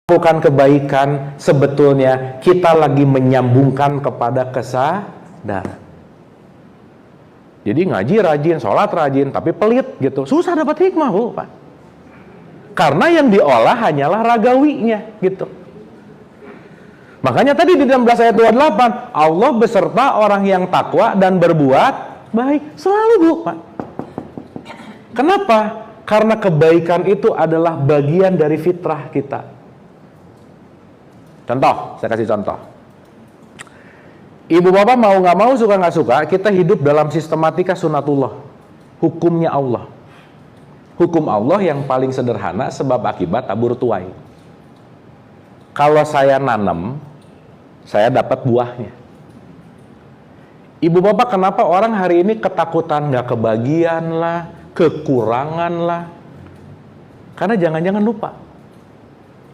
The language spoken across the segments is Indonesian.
melakukan kebaikan, sebetulnya kita lagi menyambungkan kepada kesadaran. Jadi ngaji rajin, sholat rajin, tapi pelit gitu. Susah dapat hikmah, Bu, Pak. Karena yang diolah hanyalah ragawinya gitu. Makanya tadi di 16 ayat 28, Allah beserta orang yang takwa dan berbuat baik. Selalu, Bu, Pak. Kenapa? Karena kebaikan itu adalah bagian dari fitrah kita. Contoh, saya kasih contoh. Ibu bapak mau nggak mau, suka nggak suka, kita hidup dalam sistematika sunatullah. Hukumnya Allah. Hukum Allah yang paling sederhana, sebab akibat tabur tuai. Kalau saya nanam, saya dapat buahnya. Ibu bapak, kenapa orang hari ini ketakutan nggak kebagian lah, kekurangan lah? Karena jangan-jangan lupa.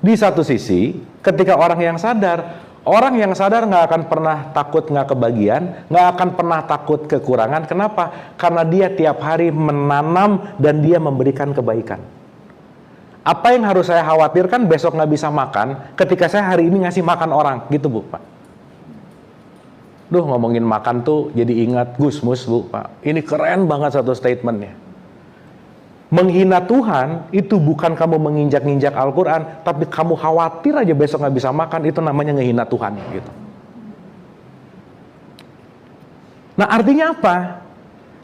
Di satu sisi, ketika orang yang sadar nggak akan pernah takut nggak kebagian, nggak akan pernah takut kekurangan. Kenapa? Karena dia tiap hari menanam dan dia memberikan kebaikan. Apa yang harus saya khawatirkan besok nggak bisa makan, ketika saya hari ini ngasih makan orang, gitu, Bu, Pak. Duh, ngomongin makan tuh jadi ingat Gusmus, Bu, Pak. Ini keren banget satu statementnya. Menghina Tuhan itu bukan kamu menginjak-injak Al-Quran, tapi kamu khawatir aja besok nggak bisa makan, itu namanya ngehina Tuhan gitu. Nah, artinya apa?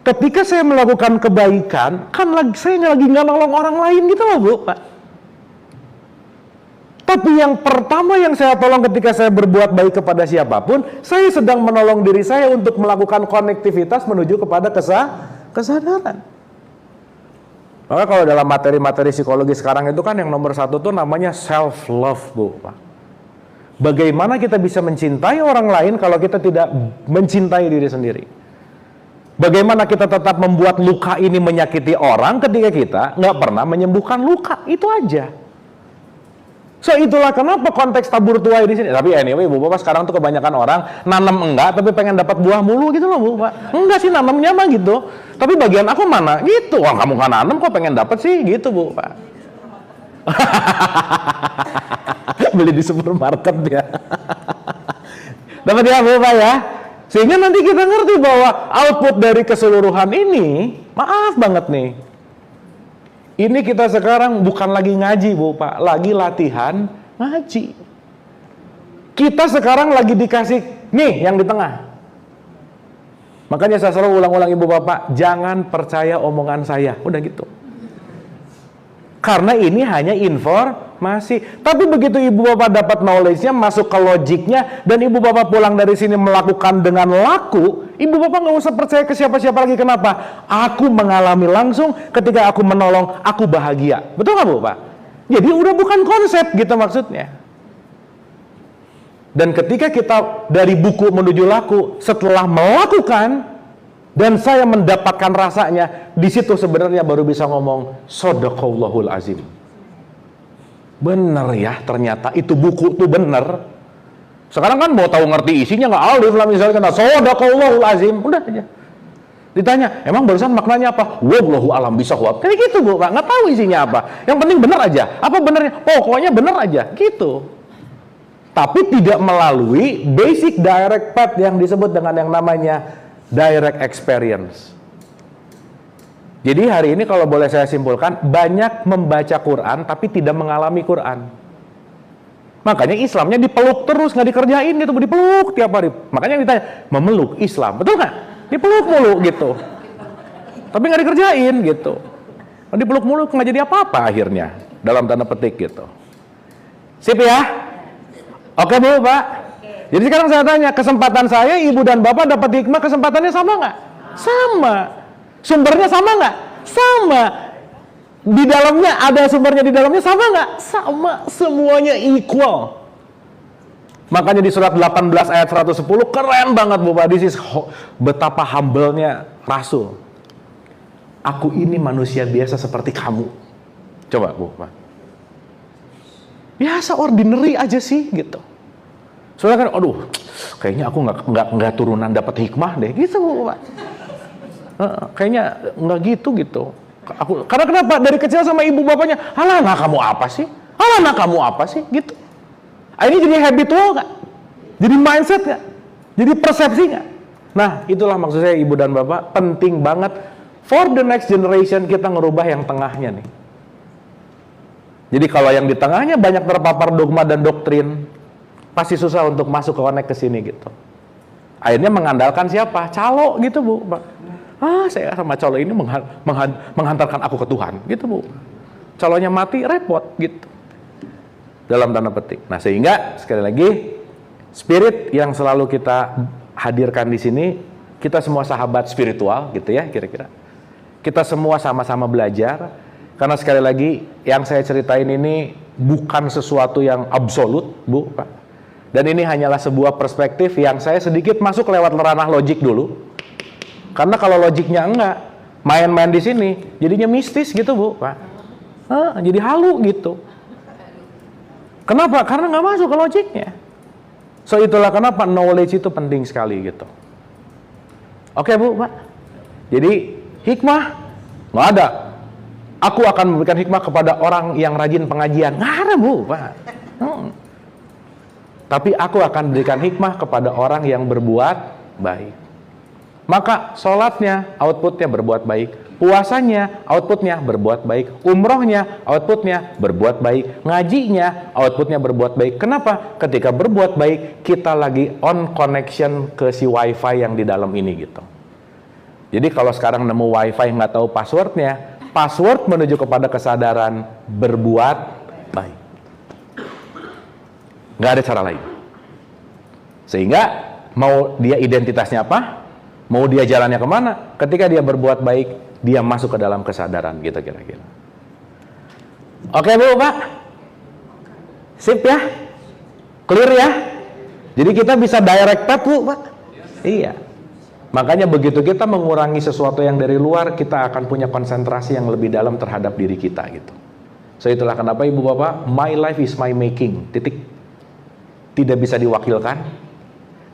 Ketika saya melakukan kebaikan, kan saya lagi nggak nolong orang lain gitu loh, Bu, Pak. Tapi yang pertama yang saya tolong ketika saya berbuat baik kepada siapapun, saya sedang menolong diri saya untuk melakukan konektivitas menuju kepada kesadaran. Maka kalau dalam materi-materi psikologi sekarang itu kan yang nomor satu tuh namanya self-love, Bu, Pak. Bagaimana kita bisa mencintai orang lain kalau kita tidak mencintai diri sendiri? Bagaimana kita tetap membuat luka ini menyakiti orang ketika kita nggak pernah menyembuhkan luka? Itu aja. So itulah kenapa konteks tabur tuai di sini. Tapi anyway, Bu, Bapak, sekarang tuh kebanyakan orang nanam enggak, tapi pengen dapat buah mulu gitu loh, Bu, Pak. Enggak sih, nanamnya mah gitu. Tapi bagian aku mana? Gitu. Wah, kamu nggak nanam kok pengen dapat sih, gitu, Bu, Pak. Beli di supermarket ya. Dapat ya, Bu, Pak, ya. Sehingga nanti kita ngerti bahwa output dari keseluruhan ini, maaf banget nih. Ini kita sekarang bukan lagi ngaji, Bu, Pak, lagi latihan ngaji. Kita sekarang lagi dikasih, nih yang di tengah. Makanya saya selalu ulang-ulang, Ibu Bapak, jangan percaya omongan saya, udah gitu. Karena ini hanya informasi. Tapi begitu Ibu Bapak dapat knowledge-nya, masuk ke logiknya, dan Ibu Bapak pulang dari sini melakukan dengan laku, Ibu Bapak nggak usah percaya ke siapa-siapa lagi. Kenapa? Aku mengalami langsung ketika aku menolong, aku bahagia. Betul nggak, Bu, Pak? Jadi udah bukan konsep gitu maksudnya. Dan ketika kita dari buku menuju laku, setelah melakukan, dan saya mendapatkan rasanya, di situ sebenarnya baru bisa ngomong, Shadaqallahul Azim. Bener ya, ternyata itu buku tuh bener. Sekarang kan mau tahu ngerti isinya nggak alif lah misalnya, Shadaqallahul Azim, udah aja. Ditanya, emang barusan maknanya apa? Wallahu alam bisawab. Kayak gitu, Bu, Pak, nggak tahu isinya apa. Yang penting bener aja. Apa benernya? Pokoknya bener aja, gitu. Tapi tidak melalui basic direct path yang disebut dengan yang namanya direct experience. Jadi hari ini kalau boleh saya simpulkan, banyak membaca Quran tapi tidak mengalami Quran. Makanya Islamnya dipeluk terus, nggak dikerjain gitu, dipeluk tiap hari. Makanya ditanya, memeluk Islam, betul nggak? Dipeluk mulu gitu. Tapi nggak dikerjain gitu. Dipeluk mulu nggak jadi apa-apa akhirnya, dalam tanda petik gitu. Sip ya? Oke, Bu, Pak? Jadi sekarang saya tanya, kesempatan saya, Ibu dan Bapak dapat hikmah, kesempatannya sama nggak? Sama. Sumbernya sama nggak? Sama. Di dalamnya ada sumbernya di dalamnya sama nggak? Sama. Semuanya equal. Makanya di surat 18 ayat 110 keren banget, Bu, Pak. Betapa humble-nya Rasul. Aku ini manusia biasa seperti kamu. Coba, Bu, Pak. Biasa, ordinary aja sih gitu. Soalnya kan, aduh, kayaknya aku nggak turunan dapat hikmah deh, gitu, Bu, Pak. Kayaknya nggak gitu. Karena kenapa? Dari kecil sama ibu bapaknya, halah, nah kamu apa sih? Anak kamu apa sih? Gitu. Ini jadi habitual nggak? Jadi mindset nggak? Jadi persepsi nggak? Nah, itulah maksud saya Ibu dan Bapak, penting banget for the next generation kita ngerubah yang tengahnya nih. Jadi kalau yang di tengahnya banyak terpapar dogma dan doktrin, pasti susah untuk masuk ke connect ke sini gitu. Akhirnya mengandalkan siapa? Calo gitu, Bu. Saya sama calo ini menghantarkan aku ke Tuhan, gitu, Bu. Calonya mati, repot gitu. Dalam tanda petik. Nah, sehingga sekali lagi spirit yang selalu kita hadirkan di sini, kita semua sahabat spiritual gitu ya, kira-kira. Kita semua sama-sama belajar, karena sekali lagi yang saya ceritain ini bukan sesuatu yang absolut, Bu, Pak. Dan ini hanyalah sebuah perspektif yang saya sedikit masuk lewat ranah logik dulu. Karena kalau logiknya enggak, main-main di sini, jadinya mistis gitu, Bu, Pak. Jadi halu gitu. Kenapa? Karena nggak masuk ke logiknya. So itulah kenapa knowledge itu penting sekali gitu. Oke, Bu, Pak. Jadi hikmah nggak ada. Aku akan memberikan hikmah kepada orang yang rajin pengajian. Nggak ada, Bu, Pak. Tapi aku akan berikan hikmah kepada orang yang berbuat baik. Maka sholatnya outputnya berbuat baik. Puasanya, outputnya berbuat baik. Umrohnya, outputnya berbuat baik. Ngajinya, outputnya berbuat baik. Kenapa? Ketika berbuat baik, kita lagi on connection ke si wifi yang di dalam ini gitu. Jadi kalau sekarang nemu wifi nggak tahu passwordnya, password menuju kepada kesadaran berbuat baik. Nggak ada cara lain. Sehingga mau dia identitasnya apa, mau dia jalannya kemana, ketika dia berbuat baik, dia masuk ke dalam kesadaran gitu kira-kira. Oke, Bu, Pak? Sip ya? Clear ya? Jadi kita bisa direct path, Bu, Pak? Iya. Makanya begitu kita mengurangi sesuatu yang dari luar, kita akan punya konsentrasi yang lebih dalam terhadap diri kita gitu. So itulah kenapa Ibu Bapak, my life is my making. Titik. Tidak bisa diwakilkan,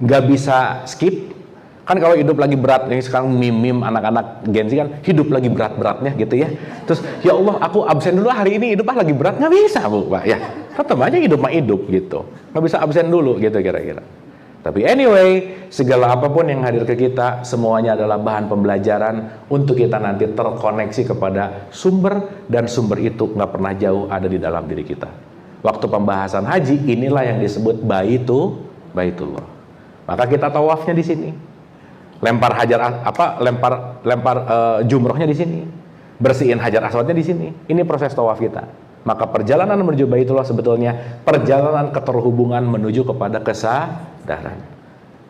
nggak bisa skip. Kan kalau hidup lagi berat, ini sekarang meme anak-anak Gen Z kan hidup lagi berat-beratnya gitu ya. Terus ya Allah aku absen dulu hari ini, hidup lagi berat, nggak bisa, Bu, Pak ya. Tetap aja hidup mah hidup gitu, nggak bisa absen dulu gitu kira-kira. Tapi anyway, segala apapun yang hadir ke kita, semuanya adalah bahan pembelajaran untuk kita nanti terkoneksi kepada sumber, dan sumber itu nggak pernah jauh, ada di dalam diri kita. Waktu pembahasan haji, inilah yang disebut baitullah. Maka kita tawafnya di sini. Lempar jumrohnya di sini, bersihin hajar aswadnya di sini. Ini proses tawaf kita. Maka perjalanan menuju baitullah sebetulnya perjalanan keterhubungan menuju kepada kesadaran.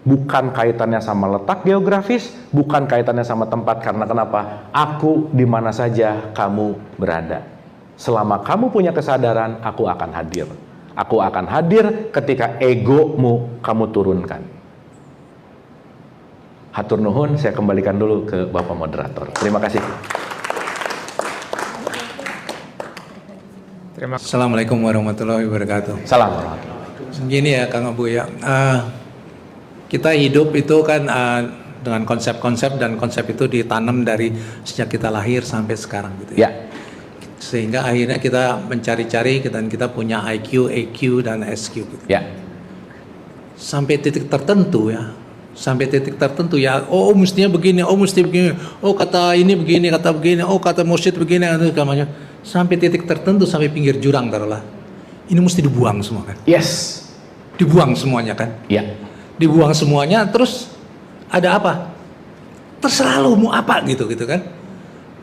Bukan kaitannya sama letak geografis, bukan kaitannya sama tempat. Karena kenapa? Aku di mana saja kamu berada. Selama kamu punya kesadaran, aku akan hadir. Aku akan hadir ketika egomu kamu turunkan. Hatur nuhun, saya kembalikan dulu ke Bapak Moderator. Terima kasih. Assalamualaikum warahmatullahi wabarakatuh. Salam warahmatullahi wabarakatuh. Gini ya Kang Abu ya, kita hidup itu kan dengan konsep-konsep, dan konsep itu ditanam dari sejak kita lahir sampai sekarang gitu ya. Sehingga akhirnya kita mencari-cari dan kita punya IQ, EQ, dan SQ gitu. Ya. Sampai titik tertentu ya. Oh mestinya begini, oh mesti begini, oh kata ini begini, kata begini, oh kata mursyid begini, namanya. Sampai titik tertentu, sampai pinggir jurang taruhlah. Ini mesti dibuang semua kan? Yes. Dibuang semuanya kan? Ya. Dibuang semuanya, terus ada apa? Terserah lu mau apa gitu kan?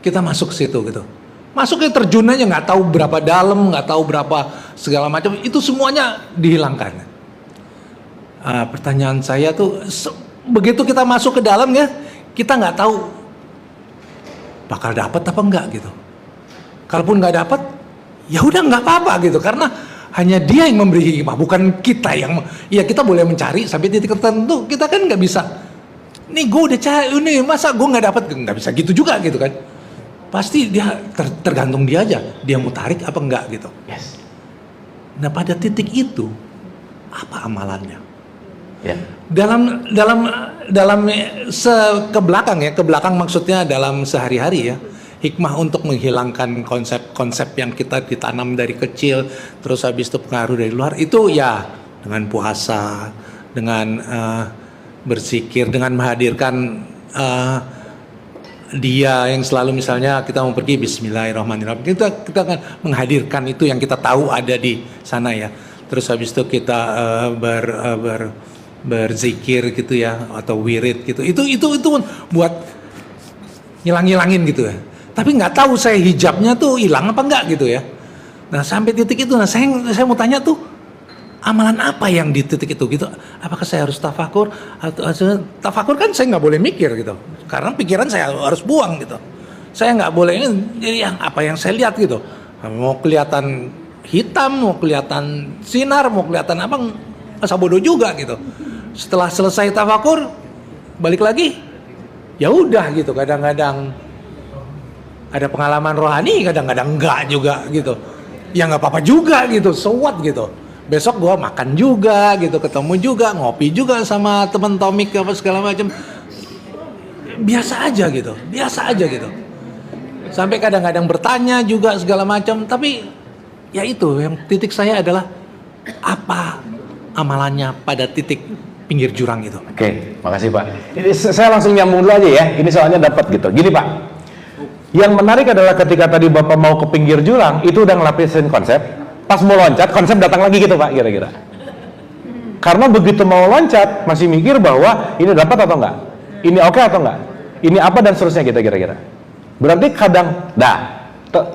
Kita masuk ke situ gitu. Masuknya terjun aja, nggak tahu berapa dalam, nggak tahu berapa segala macam, itu semuanya dihilangkan. Pertanyaan saya tuh, begitu kita masuk ke dalam ya, kita nggak tahu bakal dapat apa enggak gitu. Kalaupun nggak dapat, ya udah nggak apa-apa gitu, karena hanya Dia yang memberi hikmah, bukan kita yang. Ya kita boleh mencari sampai titik tertentu, kita kan nggak bisa. Nih gue udah cari, ini masa gue nggak dapat, nggak bisa gitu juga gitu kan. Pasti dia tergantung dia aja, dia mau tarik apa enggak gitu. Yes. Nah pada titik itu apa amalannya? Ya. Dalam ke belakang ya, ke belakang maksudnya dalam sehari-hari ya. hikmah untuk menghilangkan konsep-konsep yang kita ditanam dari kecil, terus habis itu pengaruh dari luar, itu ya dengan puasa, dengan berzikir, dengan menghadirkan dia yang selalu, misalnya kita mau pergi Bismillahirrahmanirrahim, kita akan menghadirkan itu yang kita tahu ada di sana ya. Terus habis itu kita berzikir gitu ya, atau wirid gitu. Itu buat ngilang-ngilangin gitu ya. Tapi nggak tahu saya hijabnya tuh hilang apa enggak gitu ya. Nah sampai titik itu, nah saya mau tanya tuh, amalan apa yang di titik itu gitu? Apakah saya harus tafakur? Atau tafakur kan saya nggak boleh mikir gitu, karena pikiran saya harus buang gitu. Saya nggak boleh jadi apa yang saya lihat gitu. Mau kelihatan hitam, mau kelihatan sinar, mau kelihatan apa, masa bodoh juga gitu. Setelah selesai tafakur, balik lagi, ya udah gitu. Kadang-kadang ada pengalaman rohani, kadang-kadang enggak juga gitu. Ya nggak apa-apa juga gitu, so what gitu. Besok gua makan juga gitu, ketemu juga, ngopi juga sama temen Tomik apa segala macam. Biasa aja gitu, biasa aja gitu. Sampai kadang-kadang bertanya juga segala macam, tapi ya itu yang titik saya adalah apa amalannya pada titik pinggir jurang itu. Oke, makasih Pak. Ini saya langsung nyambung dulu aja ya. Ini soalnya dapat gitu. Gini Pak. Yang menarik adalah ketika tadi Bapak mau ke pinggir jurang, itu udah ngelapisin konsep. Pas mau loncat, konsep datang lagi gitu Pak, kira-kira. Karena begitu mau loncat, masih mikir bahwa ini dapat atau enggak? Ini oke atau enggak? Ini apa dan seterusnya gitu kira-kira. Berarti kadang,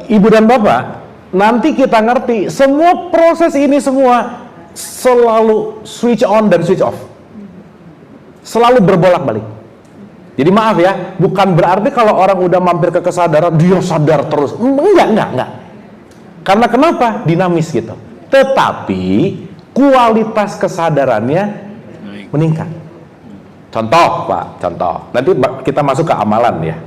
Ibu dan Bapak, nanti kita ngerti, semua proses ini semua selalu switch on dan switch off. Selalu berbolak-balik. Jadi maaf ya, bukan berarti kalau orang udah mampir ke kesadaran, dia sadar terus. Enggak. Karena kenapa? Dinamis gitu. Tetapi kualitas kesadarannya meningkat. Contoh Pak, contoh. Nanti kita masuk ke amalan ya.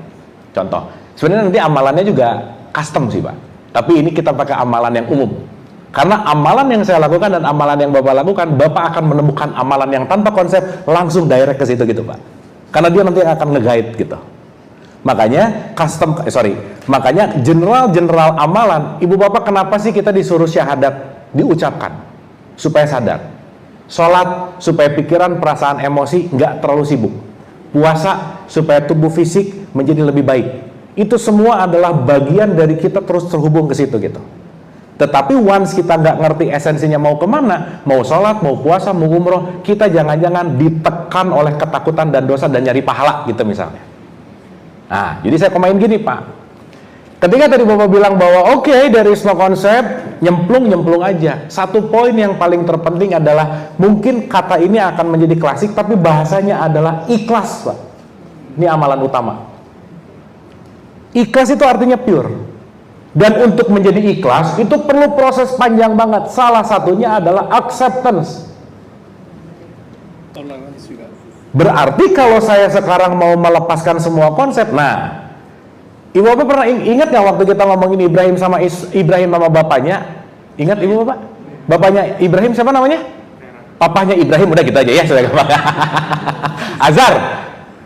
Contoh. Sebenarnya nanti amalannya juga custom sih Pak. Tapi ini kita pakai amalan yang umum. Karena amalan yang saya lakukan dan amalan yang Bapak lakukan, Bapak akan menemukan amalan yang tanpa konsep langsung direct ke situ gitu Pak. Karena dia nanti akan nge-guide gitu. Makanya makanya general amalan, Ibu Bapak kenapa sih kita disuruh syahadat diucapkan? Supaya sadar. Sholat supaya pikiran, perasaan, emosi nggak terlalu sibuk. Puasa supaya tubuh fisik menjadi lebih baik. Itu semua adalah bagian dari kita terus terhubung ke situ gitu. Tetapi once kita nggak ngerti esensinya mau kemana, mau sholat, mau puasa, mau umroh, kita jangan-jangan ditekan oleh ketakutan dan dosa dan nyari pahala gitu misalnya. Nah, jadi saya komain gini Pak. Ketika tadi Bapak bilang bahwa oke, dari no concept, nyemplung aja. Satu poin yang paling terpenting adalah mungkin kata ini akan menjadi klasik, tapi bahasanya adalah ikhlas Pak. Ini amalan utama. Ikhlas itu artinya pure. Dan untuk menjadi ikhlas itu perlu proses panjang banget. Salah satunya adalah acceptance. Berarti kalau saya sekarang mau melepaskan semua konsep, nah, Ibu Bapak pernah ingat nggak waktu kita ngomongin Ibrahim sama bapaknya? Ingat Ibu Bapak? Bapaknya Ibrahim siapa namanya? Papahnya Ibrahim, udah gitu aja ya.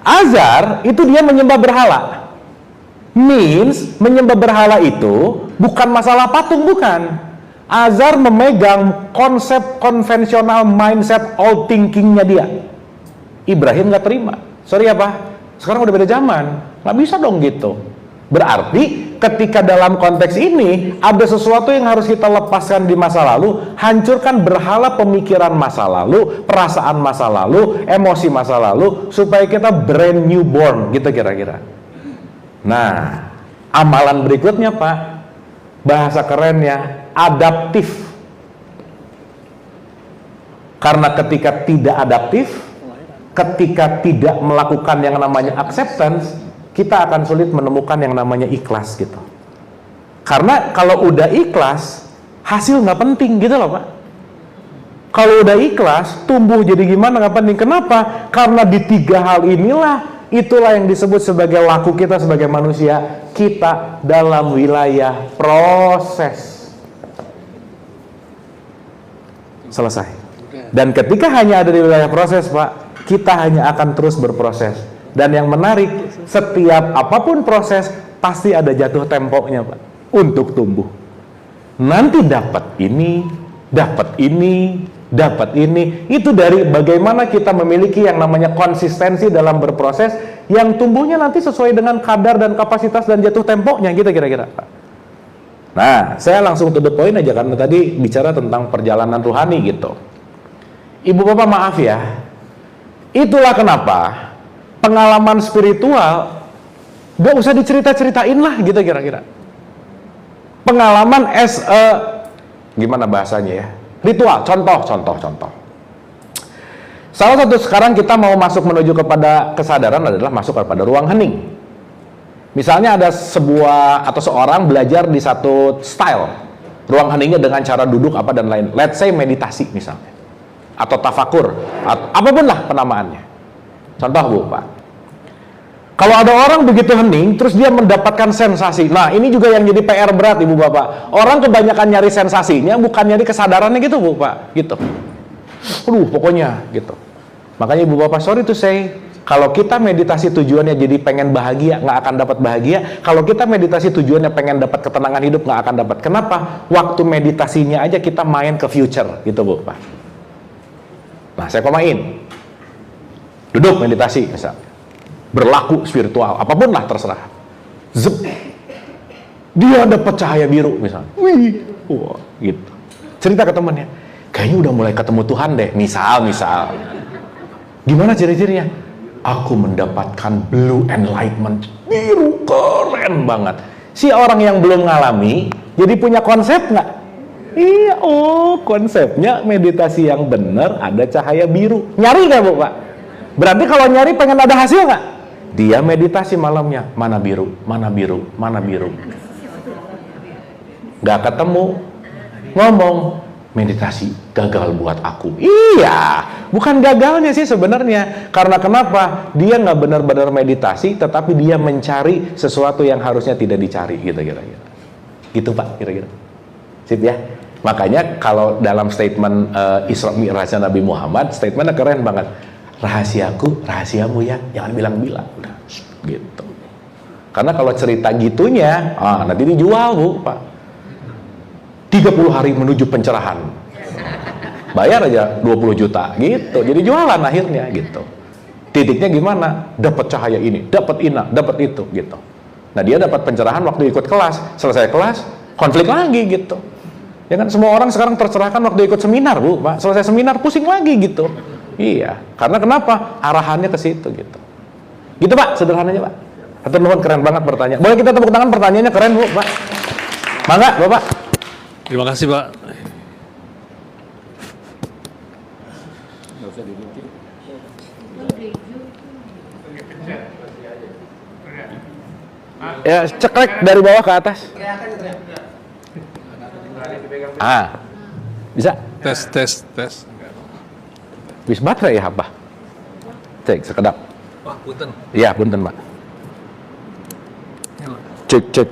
Azar itu dia menyembah berhala. Means menyembah berhala itu bukan masalah patung, bukan. Azar memegang konsep konvensional mindset old thinkingnya dia. Ibrahim nggak terima. Sorry ya Pak, sekarang udah beda zaman, nggak bisa dong gitu. Berarti ketika dalam konteks ini ada sesuatu yang harus kita lepaskan di masa lalu, hancurkan berhala pemikiran masa lalu, perasaan masa lalu, emosi masa lalu, supaya kita brand new born gitu kira-kira. Nah, amalan berikutnya Pak, bahasa kerennya adaptif. Karena ketika tidak adaptif, ketika tidak melakukan yang namanya acceptance, kita akan sulit menemukan yang namanya ikhlas gitu. Karena kalau udah ikhlas, hasil nggak penting gitu loh Pak. Kalau udah ikhlas, tumbuh jadi gimana nggak penting. Kenapa? Karena di tiga hal inilah, itulah yang disebut sebagai laku kita sebagai manusia. Kita dalam wilayah proses. Selesai. Dan ketika hanya ada di wilayah proses Pak, kita hanya akan terus berproses. Dan yang menarik, setiap apapun proses, pasti ada jatuh temponya, Pak, untuk tumbuh. Nanti dapat ini, dapat ini, dapat ini. Itu dari bagaimana kita memiliki yang namanya konsistensi dalam berproses yang tumbuhnya nanti sesuai dengan kadar dan kapasitas dan jatuh temponya gitu kira-kira, Pak. Nah, saya langsung to the point aja karena tadi bicara tentang perjalanan ruhani gitu. Ibu bapak maaf ya, itulah kenapa pengalaman spiritual gak usah dicerita-ceritain lah gitu kira-kira. Pengalaman as a, gimana bahasanya ya, ritual, contoh. Salah satu sekarang kita mau masuk menuju kepada kesadaran adalah masuk kepada ruang hening. Misalnya ada sebuah atau seorang belajar di satu style, ruang heningnya dengan cara duduk apa dan lain. Let's say meditasi misalnya, atau tafakur, atau apapun lah penamaannya. Contoh Bu, Pak. Kalau ada orang begitu hening, terus dia mendapatkan sensasi. Nah, ini juga yang jadi PR berat, Ibu Bapak. Orang kebanyakan nyari sensasinya, bukan nyari kesadarannya gitu, Bu, Pak. Gitu. Pokoknya gitu. Makanya Ibu Bapak, sorry to say, kalau kita meditasi tujuannya jadi pengen bahagia, nggak akan dapat bahagia. Kalau kita meditasi tujuannya pengen dapat ketenangan hidup, nggak akan dapat. Kenapa? Waktu meditasinya aja kita main ke future, gitu, Bu, Pak. Nah, saya komain. Duduk meditasi, misalnya. Berlaku spiritual, apapun lah terserah. Zep. Dia dapat cahaya biru misalnya. Wih, wah, gitu. Cerita ke temannya, kayaknya udah mulai ketemu Tuhan deh. Misal. Gimana ciri-cirinya? Aku mendapatkan blue enlightenment. Biru, keren banget. Si orang yang belum ngalami, jadi punya konsep nggak? Iya, konsepnya meditasi yang benar ada cahaya biru. Nyari nggak, Bu, Pak? Berarti kalau nyari pengen ada hasil nggak? Dia meditasi malamnya, mana biru. Gak ketemu. Ngomong, meditasi gagal buat aku. Iya, bukan gagalnya sih sebenarnya. Karena kenapa? Dia nggak benar-benar meditasi, tetapi dia mencari sesuatu yang harusnya tidak dicari, gitu kira-kira. Gitu, Pak, kira-kira. Sip ya? Makanya kalau dalam statement Isra Mi'rajnya Nabi Muhammad, statementnya keren banget. Rahasiaku, rahasiamu ya, jangan bilang-bilang, udah, gitu. Karena kalau cerita gitunya, nanti dijual, Bu, Pak. 30 hari menuju pencerahan. Bayar aja 20 juta, gitu. Jadi jualan akhirnya, gitu. Titiknya gimana? Dapat cahaya ini, dapat ina, dapat itu, gitu. Nah, dia dapat pencerahan waktu ikut kelas. Selesai kelas, konflik lagi, gitu. Ya kan, semua orang sekarang tercerahkan waktu ikut seminar, Bu, Pak. Selesai seminar, pusing lagi, gitu. Iya, karena kenapa? Arahannya ke situ gitu. Gitu, Pak, sederhananya, Pak. Hatur nuhun, keren banget pertanyaan. Boleh kita tepuk tangan, pertanyaannya keren, Bu, Pak. Mangga, Bapak. Terima kasih, Pak. Ya, ceklek dari bawah ke atas. Bisa? Tes. Wis baterai ya, apa? Cek, sekedap. Wah, punten. Iya, punten, Pak. Cek.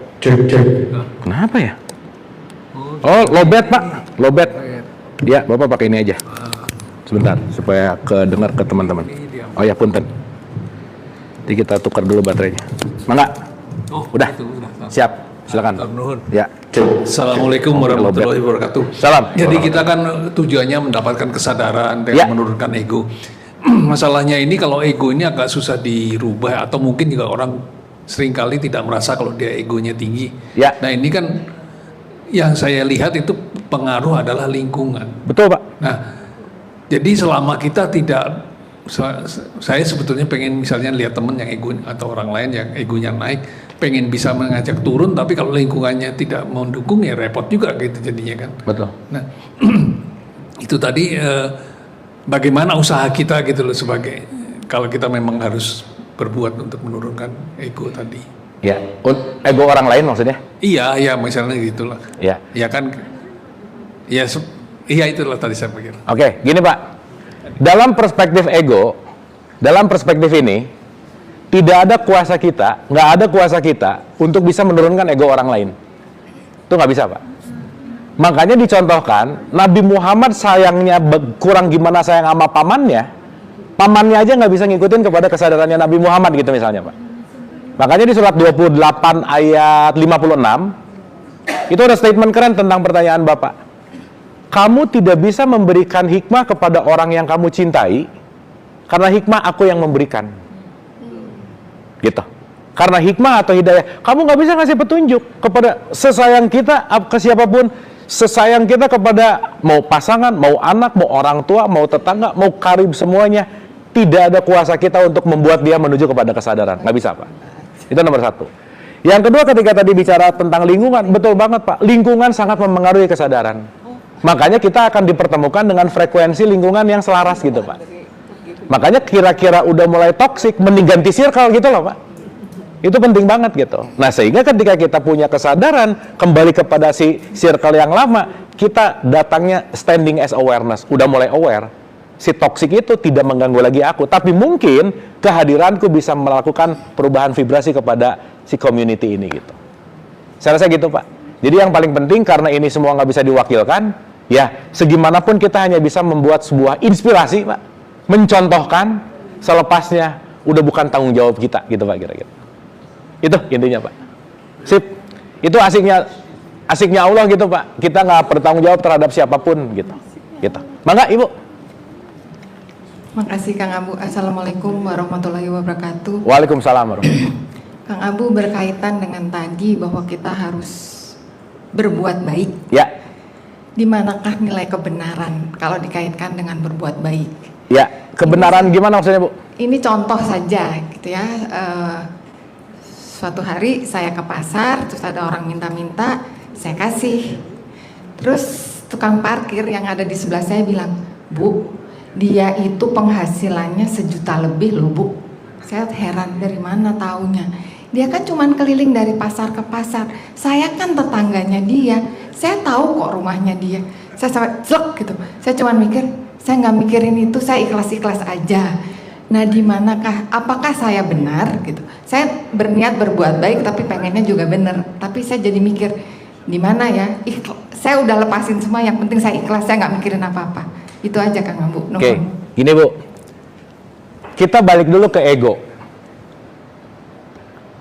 Kenapa ya? Oh, lobet, Pak. Lobet. Ya, Bapak pakai ini aja. Sebentar, supaya kedengar ke teman-teman. Oh ya, punten. Jadi kita tukar dulu baterainya. Mangga. Udah. Siap. Silakan. Ya. Cek. Assalamualaikum warahmatullahi wabarakatuh. Salam. Jadi kita kan tujuannya mendapatkan kesadaran dan menurunkan ego. Masalahnya ini kalau ego ini agak susah dirubah atau mungkin juga orang seringkali tidak merasa kalau dia egonya tinggi. Ya. Nah, ini kan yang saya lihat itu pengaruh adalah lingkungan. Betul, Pak. Nah, jadi selama kita tidak, saya sebetulnya pengen misalnya lihat teman yang ego atau orang lain yang egonya naik, pengen bisa mengajak turun, tapi kalau lingkungannya tidak mendukung ya repot juga gitu jadinya kan. Betul. Nah, itu tadi bagaimana usaha kita gitu loh sebagai kalau kita memang harus berbuat untuk menurunkan ego tadi. Ya, ego orang lain maksudnya? Iya, misalnya gitulah. Ya. Ya kan, iya itulah tadi saya pikir. Oke, gini Pak. Dalam perspektif ego, dalam perspektif ini, tidak ada kuasa kita, nggak ada kuasa kita untuk bisa menurunkan ego orang lain. Itu nggak bisa, Pak. Makanya dicontohkan, Nabi Muhammad sayangnya kurang gimana sayang sama pamannya aja nggak bisa ngikutin kepada kesadarannya Nabi Muhammad gitu misalnya, Pak. Makanya di surat 28 ayat 56, itu ada statement keren tentang pertanyaan Bapak. Kamu tidak bisa memberikan hikmah kepada orang yang kamu cintai, karena hikmah aku yang memberikan. Gitu. Karena hikmah atau hidayah, kamu nggak bisa ngasih petunjuk kepada sesayang kita, ke siapapun. Sesayang kita kepada mau pasangan, mau anak, mau orang tua, mau tetangga, mau karib, semuanya. Tidak ada kuasa kita untuk membuat dia menuju kepada kesadaran. Nggak bisa, Pak. Itu nomor satu. Yang kedua, ketika tadi bicara tentang lingkungan, betul banget, Pak. Lingkungan sangat memengaruhi kesadaran. Makanya kita akan dipertemukan dengan frekuensi lingkungan yang selaras gitu, Pak. Makanya kira-kira udah mulai toksik, mending ganti circle gitu loh, Pak. Itu penting banget gitu. Nah, sehingga ketika kita punya kesadaran, kembali kepada si circle yang lama, kita datangnya standing as awareness. Udah mulai aware. Si toksik itu tidak mengganggu lagi aku, tapi mungkin kehadiranku bisa melakukan perubahan vibrasi kepada si community ini gitu. Saya rasa gitu, Pak. Jadi yang paling penting, karena ini semua nggak bisa diwakilkan, ya segimanapun kita hanya bisa membuat sebuah inspirasi, Pak, mencontohkan, selepasnya udah bukan tanggung jawab kita gitu, Pak, kira-kira. Itu intinya, Pak. Sip. Itu asiknya Allah gitu, Pak. Kita nggak bertanggung jawab terhadap siapapun gitu. Gitu. Mangga, Ibu. Makasih Kang Abu. Assalamualaikum warahmatullahi wabarakatuh. Waalaikumsalam warahmatullahi wabarakatuh. Kang Abu, berkaitan dengan tadi bahwa kita harus berbuat baik. Ya. Di manakah nilai kebenaran kalau dikaitkan dengan berbuat baik? Ya, kebenaran gimana maksudnya, Bu? Ini contoh saja gitu ya. Suatu hari saya ke pasar, terus ada orang minta-minta, saya kasih. Terus tukang parkir yang ada di sebelah saya bilang, "Bu, dia itu penghasilannya 1 juta lebih loh, Bu." Saya heran, dari mana taunya? Dia kan cuman keliling dari pasar ke pasar. Saya kan tetangganya dia. Saya tahu kok rumahnya dia. Saya sampai zlek gitu. Saya cuman mikir, saya nggak mikirin itu, saya ikhlas-ikhlas aja. Nah, di manakah, apakah saya benar gitu? Saya berniat berbuat baik, tapi pengennya juga benar. Tapi saya jadi mikir, di mana ya? Saya udah lepasin semua, yang penting saya ikhlas, saya nggak mikirin apa-apa. Itu aja Kang Abu. Oke, gini Bu, kita balik dulu ke ego.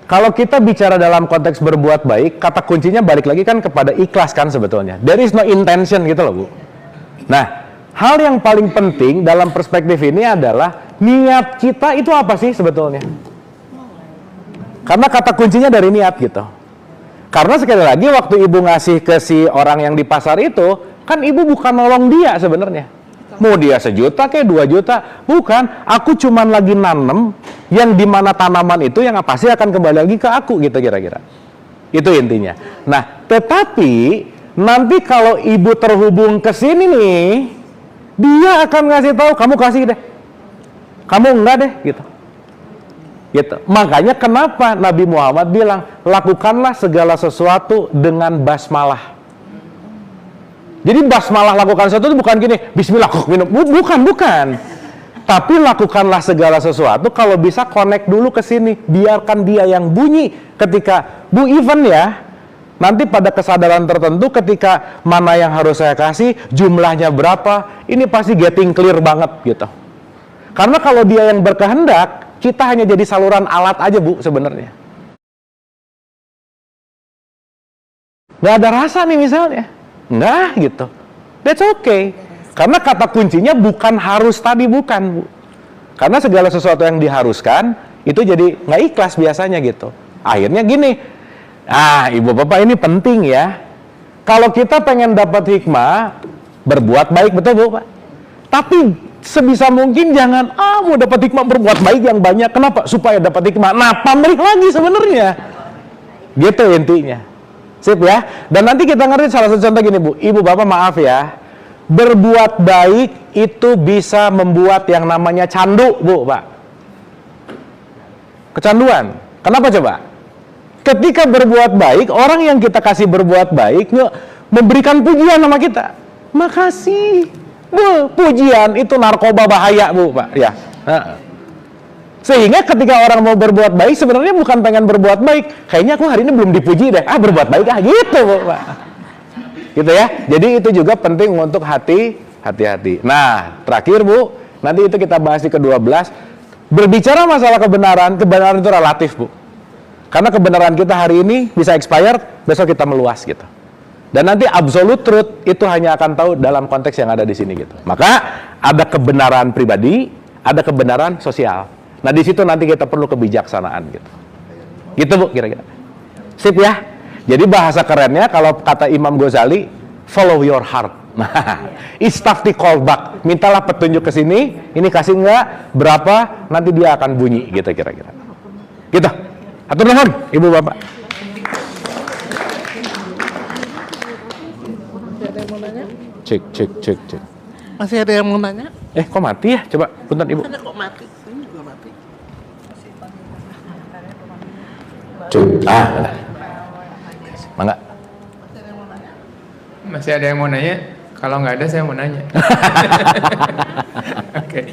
Kalau kita bicara dalam konteks berbuat baik, kata kuncinya balik lagi kan kepada ikhlas kan sebetulnya. There is no intention gitu loh, Bu. Nah, hal yang paling penting dalam perspektif ini adalah niat kita itu apa sih sebetulnya? Karena kata kuncinya dari niat gitu. Karena sekali lagi waktu Ibu ngasih ke si orang yang di pasar itu, kan Ibu bukan nolong dia sebenarnya. Mau dia 1 juta kayak 2 juta, bukan. Aku cuman lagi nanem yang dimana tanaman itu yang pasti akan kembali lagi ke aku gitu kira-kira. Itu intinya. Nah, tetapi nanti kalau Ibu terhubung ke sini nih, dia akan ngasih tahu, kamu kasih deh, kamu enggak deh gitu. Gitu. Makanya kenapa Nabi Muhammad bilang, lakukanlah segala sesuatu dengan basmalah. Jadi basmalah lakukan sesuatu itu bukan gini, bismillah kok minum, bukan. Tapi lakukanlah segala sesuatu, kalau bisa connect dulu ke sini, biarkan dia yang bunyi ketika Bu event ya. Nanti pada kesadaran tertentu ketika mana yang harus saya kasih, jumlahnya berapa, ini pasti getting clear banget gitu. Karena kalau dia yang berkehendak, kita hanya jadi saluran alat aja Bu sebenarnya. Nggak ada rasa nih misalnya. Nggak gitu. That's okay. Karena kata kuncinya bukan harus tadi, bukan Bu. Karena segala sesuatu yang diharuskan, itu jadi nggak ikhlas biasanya gitu. Akhirnya gini, Ibu Bapak ini penting ya. Kalau kita pengen dapat hikmah, berbuat baik, betul Bu Pak? Tapi sebisa mungkin jangan, mau dapat hikmah berbuat baik yang banyak. Kenapa? Supaya dapat hikmah. Nah, pamrih lagi sebenarnya. Gitu intinya. Sip ya. Dan nanti kita ngerti salah satu contoh gini Bu. Ibu Bapak maaf ya. Berbuat baik itu bisa membuat yang namanya candu Bu Pak. Kecanduan. Kenapa coba? Ketika berbuat baik, orang yang kita kasih berbuat baik memberikan pujian sama kita. Makasih. Bu, pujian itu narkoba bahaya Bu Pak. Ya. Sehingga ketika orang mau berbuat baik, sebenarnya bukan pengen berbuat baik. Kayaknya aku hari ini belum dipuji deh. Berbuat baik gitu Bu Pak. Gitu ya. Jadi itu juga penting untuk hati-hati. Nah, terakhir Bu, nanti itu kita bahas di ke-12. Berbicara masalah kebenaran itu relatif Bu. Karena kebenaran kita hari ini bisa expired, besok kita meluas gitu. Dan nanti absolute truth itu hanya akan tahu dalam konteks yang ada di sini gitu. Maka ada kebenaran pribadi, ada kebenaran sosial. Nah di situ nanti kita perlu kebijaksanaan gitu. Gitu Bu kira-kira. Sip ya. Jadi bahasa kerennya kalau kata Imam Ghazali, follow your heart. Nah, istafti qalbak. Mintalah petunjuk ke sini, ini kasih enggak, berapa, nanti dia akan bunyi gitu kira-kira. Gitu. Atur nuhun, Ibu Bapak. Cek. Masih ada yang mau nanya? Kok mati ya? Coba, punten Ibu. Ada kok mati. Ini juga mati. Benar. Mangga. Masih ada yang mau nanya? Kalau nggak ada, saya mau nanya. Oke.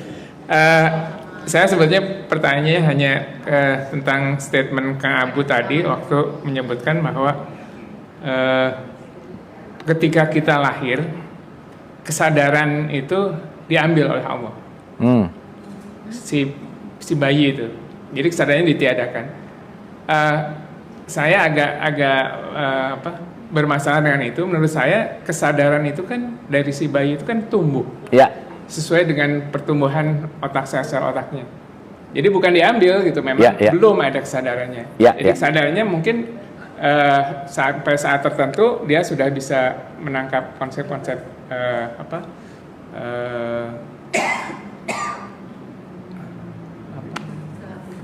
Saya sebetulnya pertanyaannya hanya tentang statement Kang Abu tadi waktu menyebutkan bahwa ketika kita lahir, kesadaran itu diambil oleh Allah. Si bayi itu. Jadi kesadarannya ditiadakan. Saya agak bermasalah dengan itu. Menurut saya kesadaran itu kan dari si bayi itu kan tumbuh. Ya. Sesuai dengan pertumbuhan otak sel otaknya. Jadi bukan diambil gitu, memang Ya. belum ada kesadarannya. Ya, Jadi ya. kesadarannya mungkin sampai saat tertentu dia sudah bisa menangkap konsep-konsep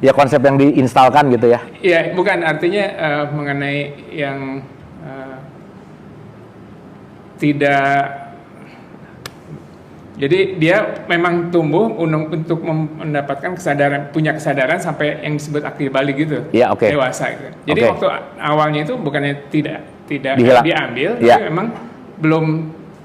Ya konsep yang diinstalkan gitu ya. Iya, bukan artinya mengenai yang tidak. Jadi dia memang tumbuh untuk mendapatkan punya kesadaran sampai yang disebut akil balik gitu, Iya, oke. dewasa gitu. Jadi Oke. waktu awalnya itu bukannya tidak Dihilang. diambil, Iya. tapi memang belum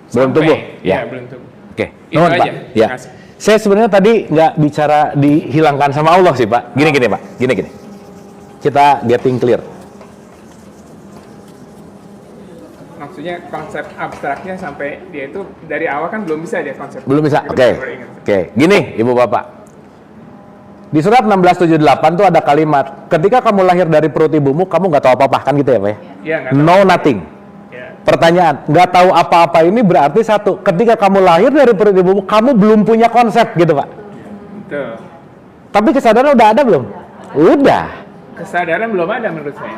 tumbuh, ya ya. belum tumbuh. Oke. Itu Nuhun, aja. Pak. Ya. Terima kasih. Saya sebenarnya tadi nggak bicara dihilangkan sama Allah sih Pak. Gini Pak. Gini. Kita getting clear. Maksudnya konsep abstraknya sampai dia itu dari awal kan belum bisa dia konsep. Belum bisa. Kita Oke. baru ingat. Oke. Gini Ibu Bapak. Di surat 1678 tuh ada kalimat, ketika kamu lahir dari perut ibumu, kamu nggak tahu apa-apa, kan gitu ya Pak ya? Iya, nggak tahu. Know nothing. Ya. Pertanyaan, nggak tahu apa-apa ini berarti satu, ketika kamu lahir dari perut ibumu, kamu belum punya konsep gitu Pak. Betul. Tapi kesadaran udah ada belum? Udah. Kesadaran belum ada menurut saya.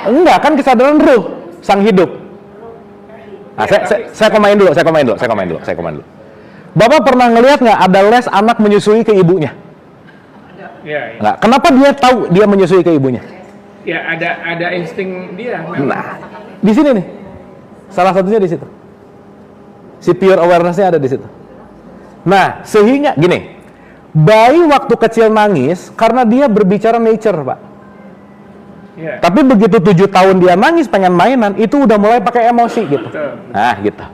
Enggak, kan kesadaran ruh, sang hidup. Nah, saya komain dulu. Bapak pernah ngelihat nggak ada les anak menyusui ke ibunya? Iya. Nggak. Kenapa dia tahu dia menyusui ke ibunya? Ya ada insting dia. Memang. Nah, di sini nih. Salah satunya di situ. Si pure awareness-nya ada di situ. Nah, sehingga gini, bayi waktu kecil nangis karena dia berbicara nature, Pak. Iya. Tapi begitu 7 tahun dia nangis pengen mainan, itu udah mulai pakai emosi gitu. Betul. Nah, gitu.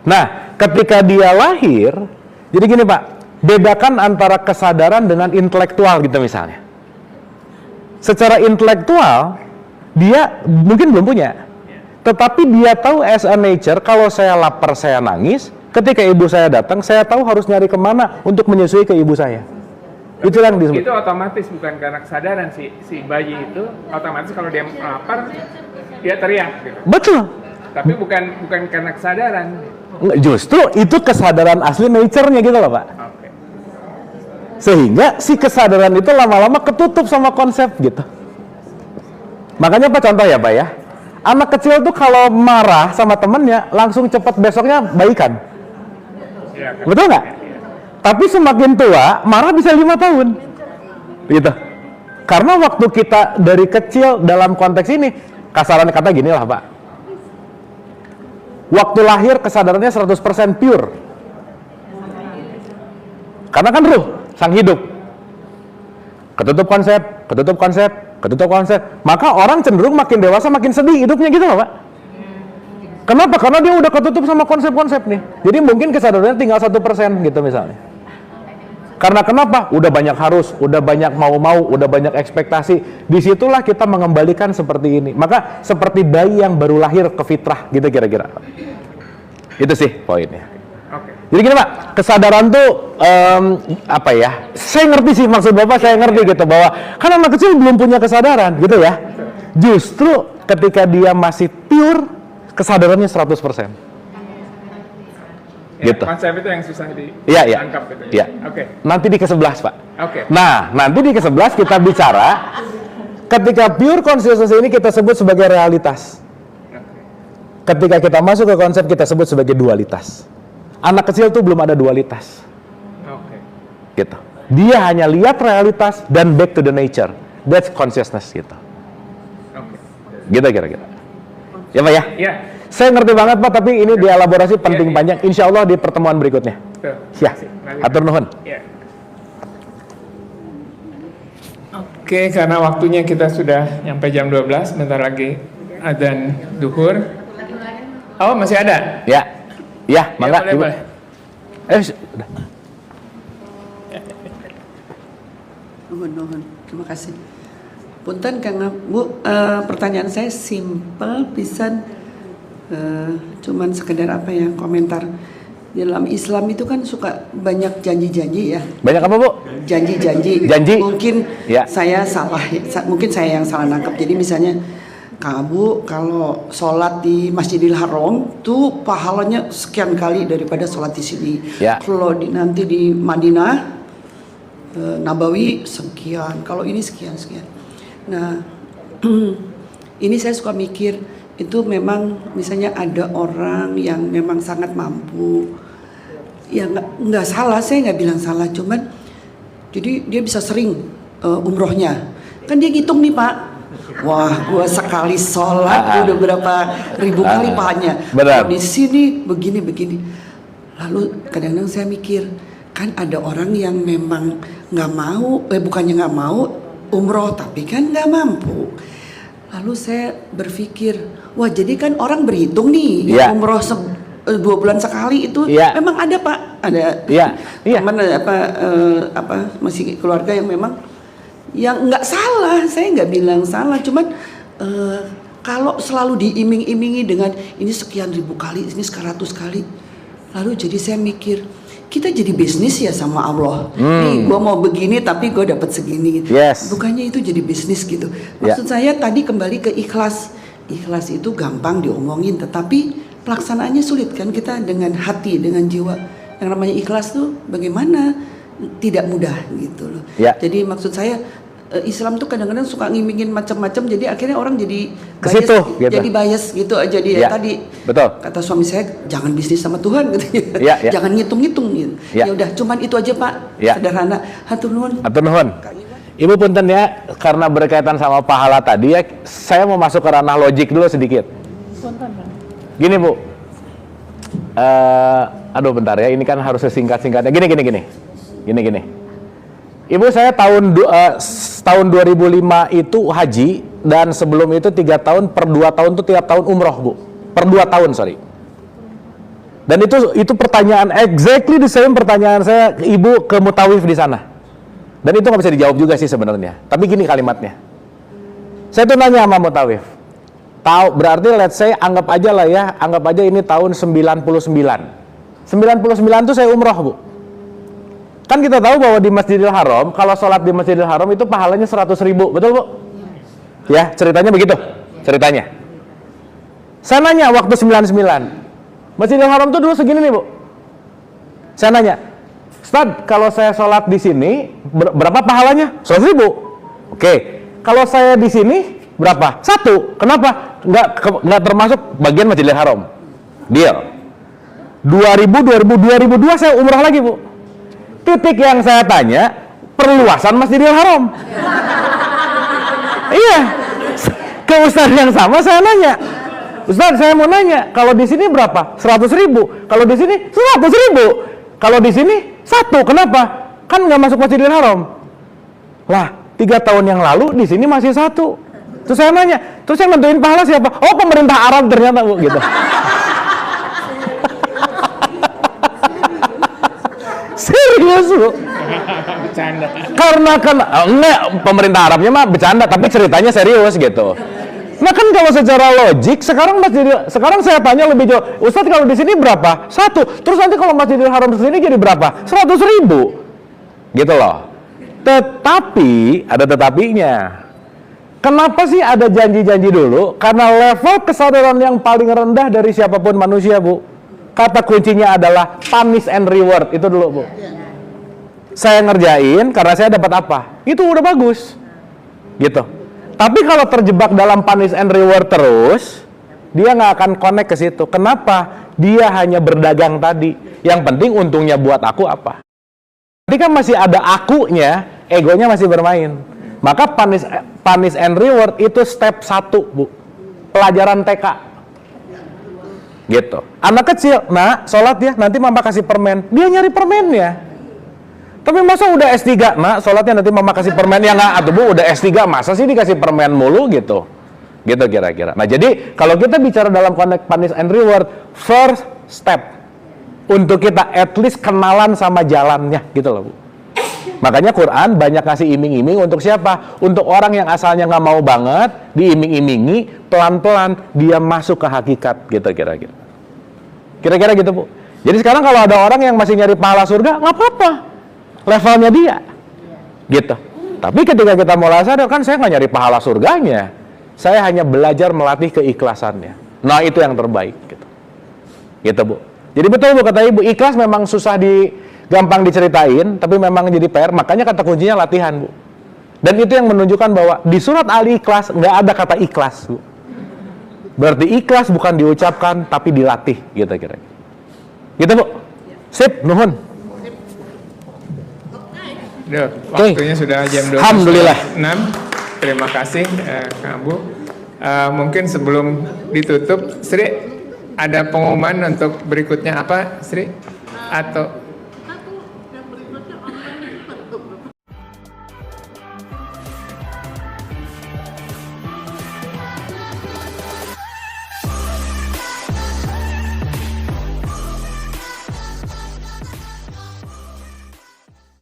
Nah, ketika dia lahir, jadi gini Pak, bedakan antara kesadaran dengan intelektual gitu misalnya. Secara intelektual, dia mungkin belum punya. Tetapi dia tahu as a nature, kalau saya lapar, saya nangis. Ketika ibu saya datang, saya tahu harus nyari kemana untuk menyusui ke ibu saya. Itu yang disebut. Itu otomatis, bukan karena kesadaran si bayi itu otomatis kalau dia lapar dia teriak gitu. Betul. Tapi bukan karena kesadaran. Nggak, justru itu kesadaran asli nature-nya gitu loh Pak. Oke. Sehingga si kesadaran itu lama-lama ketutup sama konsep gitu. Makanya Pak contoh ya Pak ya. Anak kecil tuh kalau marah sama temennya langsung cepat besoknya baikan. Ya, kan? Betul nggak? Tapi semakin tua, marah bisa 5 tahun. Gitu. Karena waktu kita dari kecil dalam konteks ini, kasarannya kata gini lah Pak. Waktu lahir kesadarannya 100% pure. Karena kan ruh, sang hidup. Ketutup konsep. Maka orang cenderung makin dewasa makin sedih hidupnya gitu loh Pak. Kenapa? Karena dia udah ketutup sama konsep-konsep nih. Jadi mungkin kesadarannya tinggal 1% gitu misalnya. Karena kenapa? Udah banyak harus, udah banyak mau-mau, udah banyak ekspektasi. Disitulah kita mengembalikan seperti ini. Maka seperti bayi yang baru lahir ke fitrah gitu kira-kira. Itu sih poinnya. Oke. Jadi gini Pak, kesadaran tuh apa ya? Saya ngerti sih maksud Bapak, saya ngerti gitu bahwa kan anak kecil belum punya kesadaran gitu ya. Justru ketika dia masih pure, kesadarannya 100%. Ya, Gitu. konsep itu yang susah Iya, iya. ditangkap gitu. Iya. Oke. Nanti di ke-11, Pak. Oke. Nah, nanti di ke-11 kita bicara ketika pure consciousness ini kita sebut sebagai realitas. Ketika kita masuk ke konsep kita sebut sebagai dualitas. Anak kecil tuh belum ada dualitas. Oke. Gitu. Dia hanya lihat realitas dan back to the nature. That's consciousness gitu. Oke. Gitu kira-kira. Ya Pak ya? Iya. Saya ngerti banget Pak, tapi ini dielaborasi penting Iya. panjang. Insya Allah di pertemuan berikutnya. Betul. Ya, atur nuhun. Ya. Oke, karena waktunya kita sudah nyampe jam 12, bentar lagi adzan duhur. Oh, masih ada? Ya, ya, mangga boleh, Ibu. boleh. Udah. Nuhun. Terima kasih. Punten Kang Bu, pertanyaan saya simpel pisan, cuman sekedar apa ya, komentar. Di dalam Islam itu kan suka banyak janji-janji ya. Banyak apa Bu? Janji-janji. Janji. Mungkin Ya. saya salah, mungkin saya yang salah nangkep. Jadi misalnya, Kamu kalau sholat di Masjidil Haram tuh pahalanya sekian kali daripada sholat di sini. Ya. Kalau nanti di Madinah, Nabawi sekian. Kalau ini sekian. Nah, ini saya suka mikir itu memang misalnya ada orang yang memang sangat mampu. Ya nggak salah, saya nggak bilang salah, cuman jadi dia bisa sering umrohnya. Kan dia ngitung nih Pak. Wah, gua sekali sholat udah berapa ribu kali pahalanya. Benar. Di sini begini. Lalu kadang-kadang saya mikir, kan ada orang yang memang nggak mau, bukannya nggak mau umroh, tapi kan nggak mampu. Lalu saya berpikir, wah jadi kan orang berhitung nih, Ya. yang umroh 2 bulan sekali itu Ya. memang ada Pak, ada Ya. teman masih keluarga yang memang yang nggak salah, saya nggak bilang salah, cuman kalau selalu diiming-imingi dengan ini sekian ribu kali, ini 100 kali, lalu jadi saya mikir kita jadi bisnis ya sama Allah. Nih, gue mau begini tapi gue dapat segini. Yes. Bukannya itu jadi bisnis gitu. Maksud saya tadi kembali ke ikhlas. Ikhlas itu gampang diomongin, tetapi pelaksanaannya sulit kan, kita dengan hati, dengan jiwa. Yang namanya ikhlas tuh bagaimana? Tidak mudah gitu loh. Ya. Jadi maksud saya Islam tuh kadang-kadang suka ngimingin macam-macam, jadi akhirnya orang jadi Ke situ, gitu. jadi bias gitu aja dia Ya, tadi. betul. Kata suami saya, jangan bisnis sama Tuhan gitu. Ya. Jangan ngitung-ngitung gitu. Ya. Ya udah, cuman itu aja Pak. Ya. Sederhana. Hatur nuhun. Atur nuhun. Ibu punten ya, karena berkaitan sama pahala tadi ya, saya mau masuk ke ranah logik dulu sedikit. Gini Bu, aduh bentar ya, ini kan harus sesingkat-singkatnya. Gini. Ibu saya tahun 2005 itu haji, dan sebelum itu 3 tahun, per 2 tahun tuh tiap tahun umroh Bu. Per 2 tahun, sorry. Dan itu pertanyaan, exactly the same pertanyaan saya ke Ibu ke Mutawif di sana. Dan itu nggak bisa dijawab juga sih sebenarnya. Tapi gini kalimatnya. Saya tuh nanya sama Mutawif. Berarti let's say anggap aja ini tahun 99. 99 tuh saya umroh Bu. Kan kita tahu bahwa di Masjidil Haram, kalau sholat di Masjidil Haram itu pahalanya 100.000, betul Bu? Ya, ceritanya begitu. Ceritanya. Saya nanya waktu 99. Masjidil Haram tuh dulu segini nih Bu. Saya nanya, Ustaz, kalau saya sholat di sini berapa pahalanya? 100.000. Oke. Kalau saya di sini berapa? 1. Kenapa? Nggak termasuk bagian Masjidil Haram. Deal. 2002 saya umrah lagi Bu. Titik yang saya tanya, perluasan Masjidil Haram. Iya. Ke Ustaz yang sama saya nanya, Ustaz saya mau nanya, kalau di sini berapa? 100.000. Kalau di sini 100.000. Kalau di sini 1, kenapa? Kan nggak masuk Masjidil Haram. Lah, 3 tahun yang lalu di sini masih 1. Terus saya nanya, terus yang nentuin pahala siapa? Oh, pemerintah Arab ternyata Bu, gitu. Serius Bu. Bercanda. Karena enggak, pemerintah Arabnya mah bercanda, tapi ceritanya serius gitu. Nah kan kalau secara logik sekarang saya tanya lebih jauh, Ustadz kalau di sini berapa? 1. Terus nanti kalau Masjidil Haram sini jadi berapa? 100.000. Gitu loh. Tetapi ada tetapinya. Kenapa sih ada janji-janji dulu? Karena level kesadaran yang paling rendah dari siapapun manusia, Bu. Kata kuncinya adalah punish and reward. Itu dulu, Bu. Saya ngerjain karena saya dapat apa? Itu udah bagus. Gitu. Tapi kalau terjebak dalam punish and reward terus, dia nggak akan connect ke situ. Kenapa? Dia hanya berdagang tadi. Yang penting untungnya buat aku apa? Nanti kan masih ada akunya, egonya masih bermain. Maka punish and reward itu step 1, Bu. Pelajaran TK. Gitu. Anak kecil, nah, sholat ya, nanti mama kasih permen. Dia nyari permennya. Tapi masa udah S3, nah, sholatnya nanti mama kasih permen. Ya nggak, atau Bu, udah S3, masa sih dikasih permen mulu gitu. Gitu kira-kira. Nah, jadi kalau kita bicara dalam konteks punish and reward, first step untuk kita at least kenalan sama jalannya, gitu loh, Bu. Makanya Quran banyak kasih iming-iming untuk siapa? Untuk orang yang asalnya nggak mau banget, diiming-imingi, pelan-pelan dia masuk ke hakikat, gitu kira-kira. Kira-kira gitu, Bu. Jadi sekarang kalau ada orang yang masih nyari pahala surga, nggak apa-apa. Levelnya dia. Gitu. Tapi ketika kita mulai sadar, kan saya nggak nyari pahala surganya. Saya hanya belajar melatih keikhlasannya. Nah, itu yang terbaik, gitu. Gitu, Bu. Jadi betul, Bu, kata Ibu, ikhlas memang susah gampang diceritain, tapi memang jadi PR. Makanya kata kuncinya latihan, Bu. Dan itu yang menunjukkan bahwa di surat Al-Ikhlas nggak ada kata ikhlas, Bu. Berarti ikhlas bukan diucapkan, tapi dilatih, gitu kira-kira. Gitu, Bu. Sip, nuhun. Waktunya sudah jam 12. Alhamdulillah. 6. Terima kasih, Kang Abu. Mungkin sebelum ditutup, Sri, ada pengumuman untuk berikutnya apa, Sri? Atau